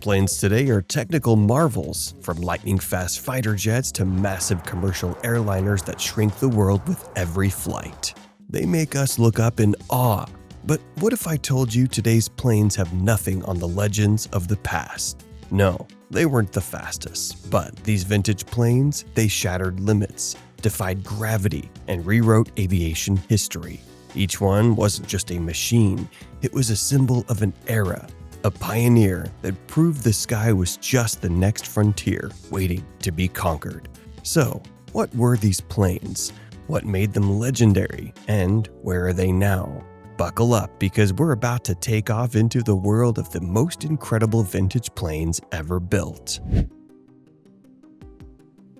Planes today are technical marvels, from lightning-fast fighter jets to massive commercial airliners that shrink the world with every flight. They make us look up in awe. But what if I told you today's planes have nothing on the legends of the past? No, they weren't the fastest, but these vintage planes, they shattered limits, defied gravity, and rewrote aviation history. Each one wasn't just a machine, it was a symbol of an era, a pioneer that proved the sky was just the next frontier waiting to be conquered. So, what were these planes? What made them legendary? And where are they now? Buckle up, because we're about to take off into the world of the most incredible vintage planes ever built.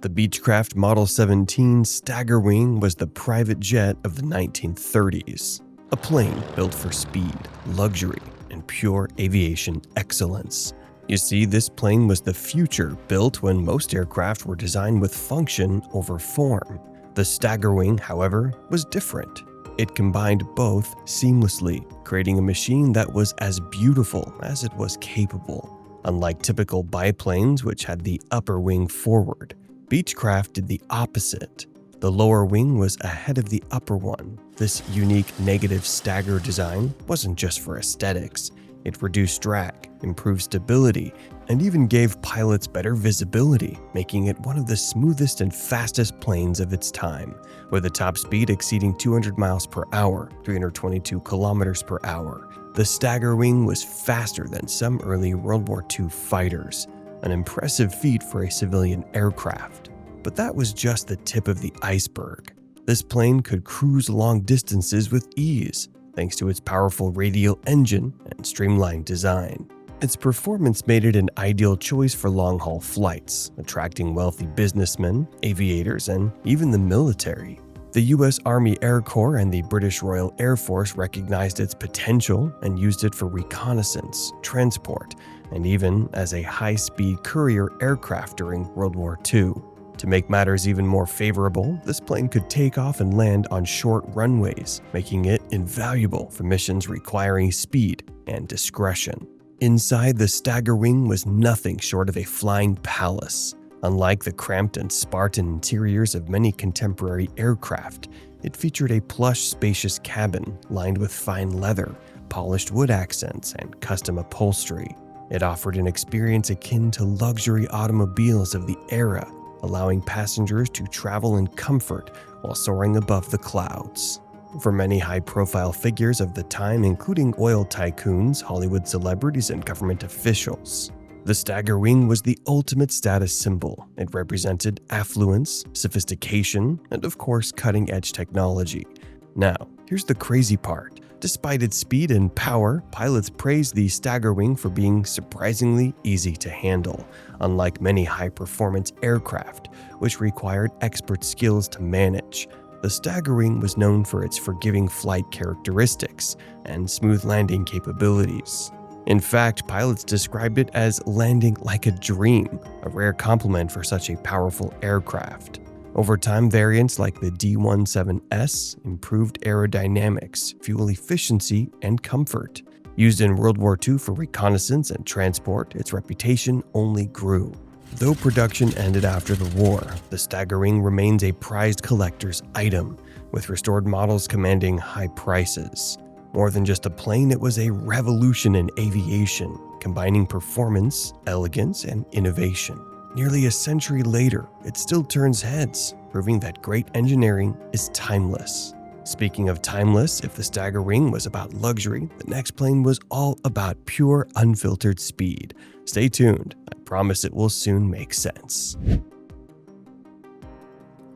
The Beechcraft Model 17 Staggerwing was the private jet of the 1930s, a plane built for speed, luxury, and pure aviation excellence. You see, this plane was the future, built when most aircraft were designed with function over form. The Staggerwing, however, was different. It combined both seamlessly, creating a machine that was as beautiful as it was capable. Unlike typical biplanes, which had the upper wing forward, Beechcraft did the opposite. The lower wing was ahead of the upper one. This unique negative stagger design wasn't just for aesthetics. It reduced drag, improved stability, and even gave pilots better visibility, making it one of the smoothest and fastest planes of its time, with a top speed exceeding 200 miles per hour, 322 kilometers per hour. The Staggerwing was faster than some early World War II fighters, an impressive feat for a civilian aircraft. But that was just the tip of the iceberg. This plane could cruise long distances with ease, thanks to its powerful radial engine and streamlined design. Its performance made it an ideal choice for long-haul flights, attracting wealthy businessmen, aviators, and even the military. The U.S. Army Air Corps and the British Royal Air Force recognized its potential and used it for reconnaissance, transport, and even as a high-speed courier aircraft during World War II. To make matters even more favorable, this plane could take off and land on short runways, making it invaluable for missions requiring speed and discretion. Inside, the Staggerwing was nothing short of a flying palace. Unlike the cramped and Spartan interiors of many contemporary aircraft, it featured a plush, spacious cabin lined with fine leather, polished wood accents, and custom upholstery. It offered an experience akin to luxury automobiles of the era, allowing passengers to travel in comfort while soaring above the clouds. For many high-profile figures of the time, including oil tycoons, Hollywood celebrities, and government officials, the Staggerwing was the ultimate status symbol. It represented affluence, sophistication, and of course, cutting-edge technology. Now, here's the crazy part. Despite its speed and power, pilots praised the Staggerwing for being surprisingly easy to handle, unlike many high-performance aircraft, which required expert skills to manage. The Staggerwing was known for its forgiving flight characteristics and smooth landing capabilities. In fact, pilots described it as landing like a dream, a rare compliment for such a powerful aircraft. Over time, variants like the D-17S improved aerodynamics, fuel efficiency, and comfort. Used in World War II for reconnaissance and transport, its reputation only grew. Though production ended after the war, the Staggerwing remains a prized collector's item, with restored models commanding high prices. More than just a plane, it was a revolution in aviation, combining performance, elegance, and innovation. Nearly a century later, it still turns heads, proving that great engineering is timeless. Speaking of timeless, if the Staggerwing was about luxury, the next plane was all about pure, unfiltered speed. Stay tuned, I promise it will soon make sense.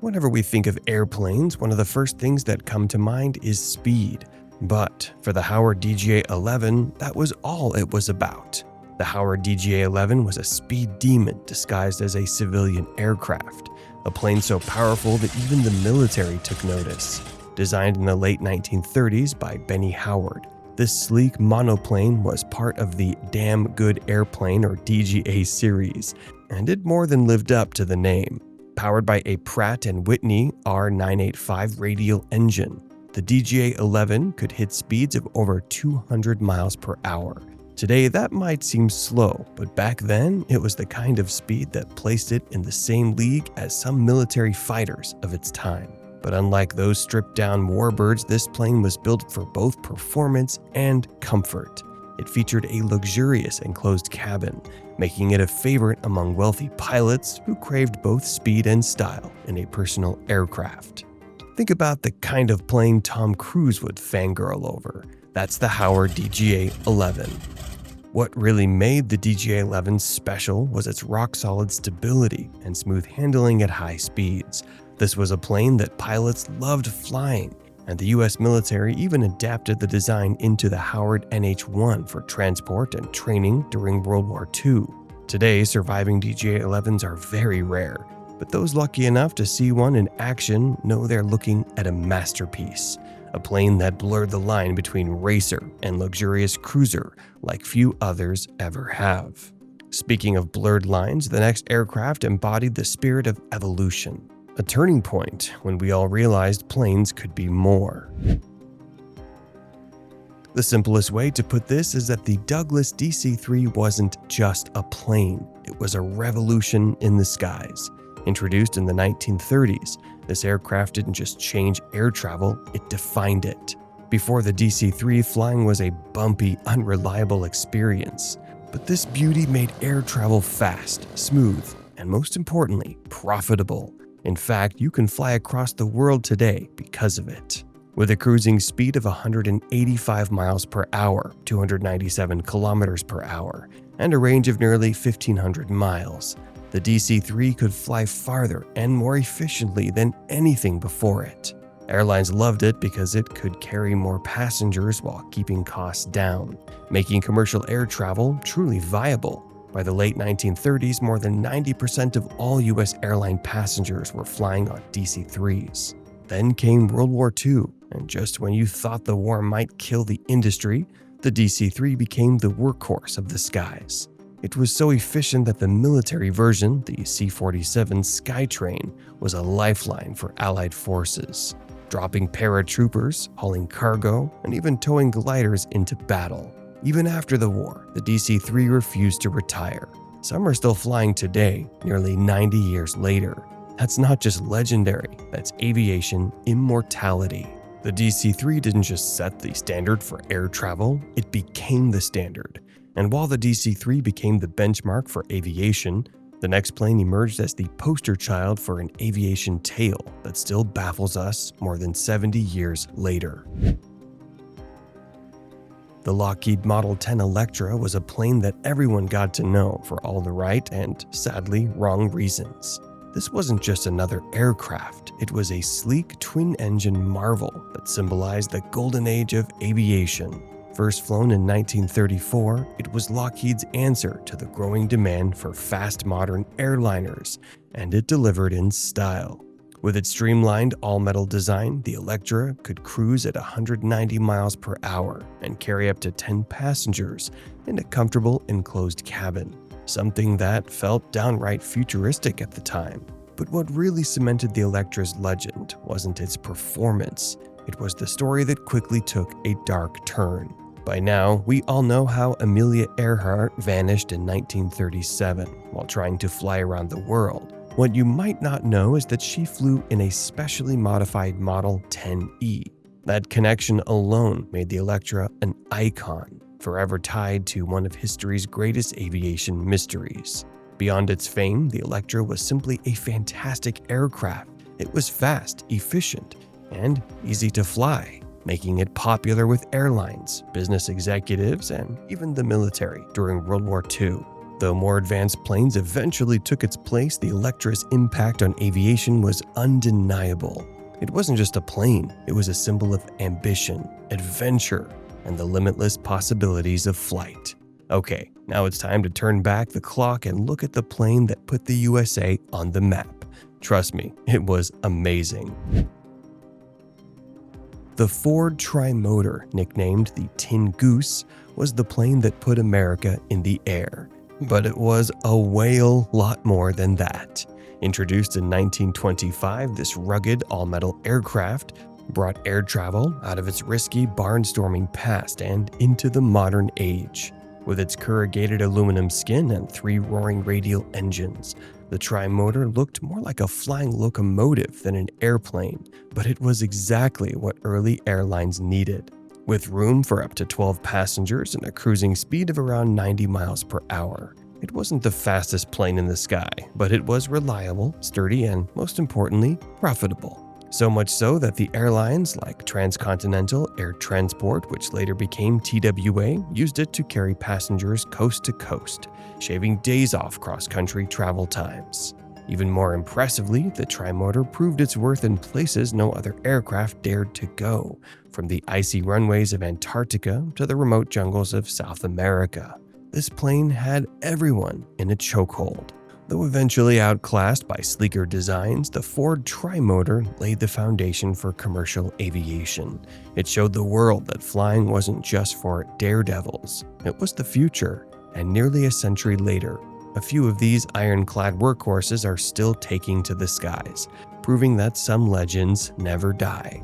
Whenever we think of airplanes, one of the first things that come to mind is speed. But for the Howard DGA-11, that was all it was about. The Howard DGA-11 was a speed demon disguised as a civilian aircraft, a plane so powerful that even the military took notice. Designed in the late 1930s by Benny Howard, this sleek monoplane was part of the Damn Good Airplane or DGA series, and it more than lived up to the name. Powered by a Pratt & Whitney R985 radial engine, the DGA-11 could hit speeds of over 200 miles per hour. Today, that might seem slow, but back then, it was the kind of speed that placed it in the same league as some military fighters of its time. But unlike those stripped-down Warbirds, this plane was built for both performance and comfort. It featured a luxurious enclosed cabin, making it a favorite among wealthy pilots who craved both speed and style in a personal aircraft. Think about the kind of plane Tom Cruise would fangirl over. That's the Howard DGA-11. What really made the DGA-11 special was its rock-solid stability and smooth handling at high speeds. This was a plane that pilots loved flying, and the US military even adapted the design into the Howard NH-1 for transport and training during World War II. Today, surviving DGA-11s are very rare, but those lucky enough to see one in action know they're looking at a masterpiece. A plane that blurred the line between racer and luxurious cruiser like few others ever have. Speaking of blurred lines, the next aircraft embodied the spirit of evolution, a turning point when we all realized planes could be more. The simplest way to put this is that the Douglas DC-3 wasn't just a plane, it was a revolution in the skies. Introduced in the 1930s, this aircraft didn't just change air travel, it defined it. Before the DC-3, flying was a bumpy, unreliable experience. But this beauty made air travel fast, smooth, and most importantly, profitable. In fact, you can fly across the world today because of it. With a cruising speed of 185 miles per hour, 297 kilometers per hour, and a range of nearly 1,500 miles, the DC-3 could fly farther and more efficiently than anything before it. Airlines loved it because it could carry more passengers while keeping costs down, making commercial air travel truly viable. By the late 1930s, more than 90% of all US airline passengers were flying on DC-3s. Then came World War II, and just when you thought the war might kill the industry, the DC-3 became the workhorse of the skies. It was so efficient that the military version, the C-47 Skytrain, was a lifeline for Allied forces, dropping paratroopers, hauling cargo, and even towing gliders into battle. Even after the war, the DC-3 refused to retire. Some are still flying today, nearly 90 years later. That's not just legendary, that's aviation immortality. The DC-3 didn't just set the standard for air travel, it became the standard. And while the DC-3 became the benchmark for aviation, the next plane emerged as the poster child for an aviation tale that still baffles us more than 70 years later. The Lockheed Model 10 Electra was a plane that everyone got to know for all the right and, sadly, wrong reasons. This wasn't just another aircraft, it was a sleek twin-engine marvel that symbolized the golden age of aviation. First flown in 1934, it was Lockheed's answer to the growing demand for fast modern airliners, and it delivered in style. With its streamlined all-metal design, the Electra could cruise at 190 miles per hour and carry up to 10 passengers in a comfortable enclosed cabin, something that felt downright futuristic at the time. But what really cemented the Electra's legend wasn't its performance, it was the story that quickly took a dark turn. By now, we all know how Amelia Earhart vanished in 1937 while trying to fly around the world. What you might not know is that she flew in a specially modified Model 10E. That connection alone made the Electra an icon, forever tied to one of history's greatest aviation mysteries. Beyond its fame, the Electra was simply a fantastic aircraft. It was fast, efficient, and easy to fly, making it popular with airlines, business executives, and even the military during World War II. Though more advanced planes eventually took its place, the Electra's impact on aviation was undeniable. It wasn't just a plane, it was a symbol of ambition, adventure, and the limitless possibilities of flight. Okay, now it's time to turn back the clock and look at the plane that put the USA on the map. Trust me, it was amazing. The Ford Trimotor, nicknamed the Tin Goose, was the plane that put America in the air. But it was a whale lot more than that. Introduced in 1925, this rugged all-metal aircraft brought air travel out of its risky barnstorming past and into the modern age. With its corrugated aluminum skin and 3 roaring radial engines, the trimotor looked more like a flying locomotive than an airplane, but it was exactly what early airlines needed. With room for up to 12 passengers and a cruising speed of around 90 miles per hour. It wasn't the fastest plane in the sky, but it was reliable, sturdy, and most importantly, profitable. So much so that the airlines like Transcontinental Air Transport, which later became TWA, used it to carry passengers coast to coast, shaving days off cross-country travel times. Even more impressively, the trimotor proved its worth in places no other aircraft dared to go, from the icy runways of Antarctica to the remote jungles of South America. This plane had everyone in a chokehold. Though eventually outclassed by sleeker designs, the Ford trimotor laid the foundation for commercial aviation. It showed the world that flying wasn't just for daredevils, it was the future, and nearly a century later, a few of these ironclad workhorses are still taking to the skies, proving that some legends never die.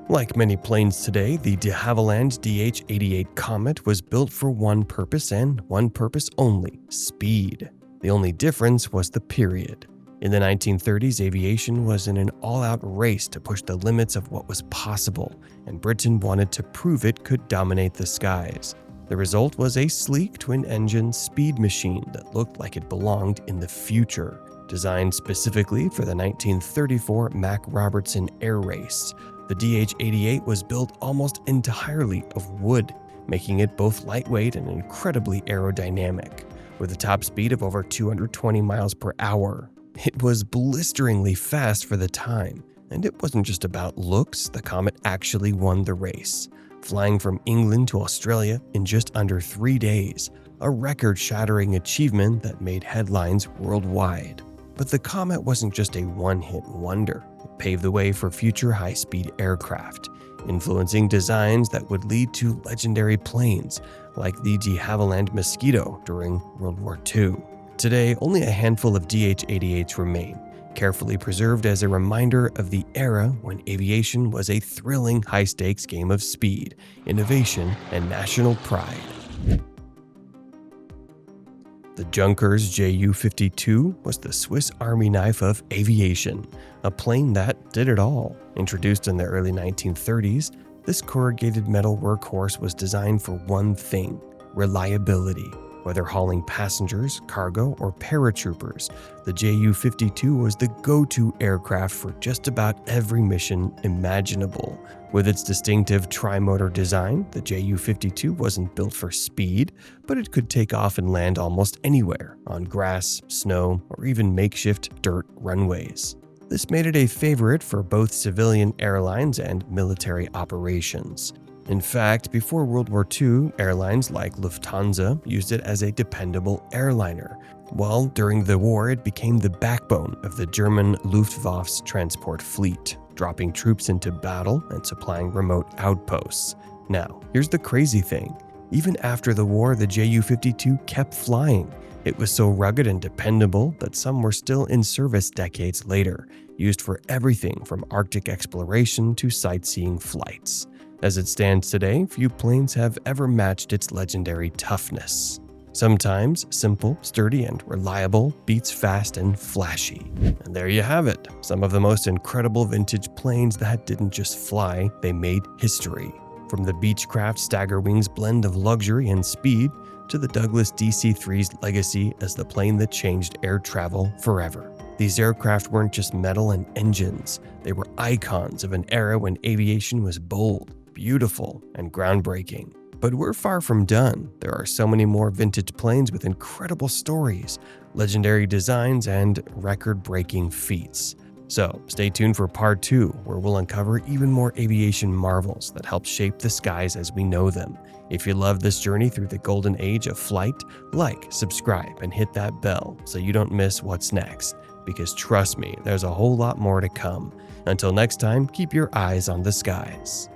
Like many planes today, the de Havilland DH-88 Comet was built for one purpose and one purpose only: speed. The only difference was the period. In the 1930s, aviation was in an all-out race to push the limits of what was possible, and Britain wanted to prove it could dominate the skies. The result was a sleek twin-engine speed machine that looked like it belonged in the future, designed specifically for the 1934 Mack Robertson Air Race. The DH-88 was built almost entirely of wood, making it both lightweight and incredibly aerodynamic. With a top speed of over 220 miles per hour, it was blisteringly fast for the time. And it wasn't just about looks, the Comet actually won the race, flying from England to Australia in just under 3 days, a record-shattering achievement that made headlines worldwide. But the Comet wasn't just a one-hit wonder. It paved the way for future high-speed aircraft, influencing designs that would lead to legendary planes like the de Havilland Mosquito during World War II. Today, only a handful of DH-88s remain, carefully preserved as a reminder of the era when aviation was a thrilling high-stakes game of speed, innovation, and national pride. The Junkers Ju-52 was the Swiss Army knife of aviation, a plane that did it all. Introduced in the early 1930s, this corrugated metal workhorse was designed for one thing: reliability. Whether hauling passengers, cargo, or paratroopers, the Ju-52 was the go-to aircraft for just about every mission imaginable. With its distinctive tri-motor design, the Ju-52 wasn't built for speed, but it could take off and land almost anywhere, on grass, snow, or even makeshift dirt runways. This made it a favorite for both civilian airlines and military operations. In fact, before World War II, airlines like Lufthansa used it as a dependable airliner, while during the war it became the backbone of the German Luftwaffe's transport fleet, dropping troops into battle and supplying remote outposts. Now, here's the crazy thing. Even after the war, the Ju-52 kept flying. It was so rugged and dependable that some were still in service decades later, used for everything from Arctic exploration to sightseeing flights. As it stands today, few planes have ever matched its legendary toughness. Sometimes simple, sturdy, and reliable beats fast and flashy. And there you have it, some of the most incredible vintage planes that didn't just fly, they made history. From the Beechcraft Staggerwing's blend of luxury and speed to the Douglas DC-3's legacy as the plane that changed air travel forever. These aircraft weren't just metal and engines, they were icons of an era when aviation was bold, beautiful, and groundbreaking. But we're far from done. There are so many more vintage planes with incredible stories, legendary designs, and record-breaking feats. So stay tuned for part 2, where we'll uncover even more aviation marvels that help shape the skies as we know them. If you love this journey through the golden age of flight, like, subscribe, and hit that bell so you don't miss what's next. Because trust me, there's a whole lot more to come. Until next time, keep your eyes on the skies.